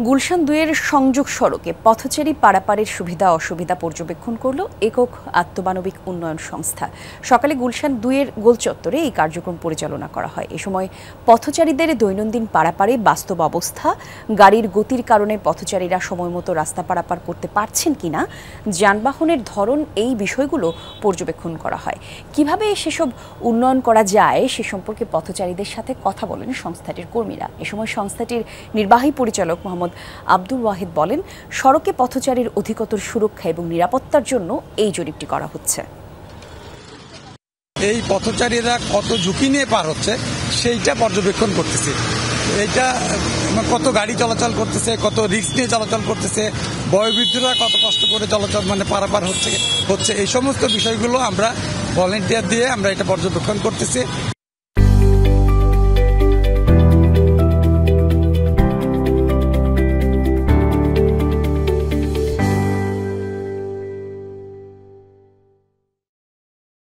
গুলশান ২ এর সংযোগ সড়কে পথচারী পারাপারের সুবিধা অসুবিধা পর্যবেক্ষণ করল একক আত্মমানবিক উন্নয়ন সংস্থা। সকালে গুলশান ২ এর গোলচত্বরে এই কার্যক্রম পরিচালনা করা হয়। এ সময় পথচারীদের দৈনন্দিন পারাপারে বাস্তব অবস্থা, গাড়ির গতির কারণে পথচারীরা সময়মতো রাস্তা পারাপার করতে পারছেন কিনা, যানবাহনের ধরন, এই বিষয়গুলো পর্যবেক্ষণ করা হয়। কিভাবে সেসব উন্নয়ন করা যায় সে সম্পর্কে পথচারীদের সাথে কথা বলেন সংস্থাটির কর্মীরা। এ সময় সংস্থাটির নির্বাহী পরিচালক মোহাম্মদ আব্দুল ওয়াহিদ বলেন, সড়কে পথচারীর অধিকতর সুরক্ষা এবং নিরাপত্তার জন্য এই জরিপটি করা হচ্ছে। এই পথচারীরা কত ঝুঁকি নিয়ে পার হচ্ছে সেইটা পর্যবেক্ষণ করতেছি। এইটা কত গাড়ি চলাচল করতেছে, কত রিস্ক নিয়ে চলাচল করতেছে, বয়োবৃদ্ধরা কত কষ্ট করে চলাচল পারাপার হচ্ছে এই সমস্ত বিষয়গুলো আমরা ভলেন্টিয়ার দিয়ে আমরা এটা পর্যবেক্ষণ করতেছি।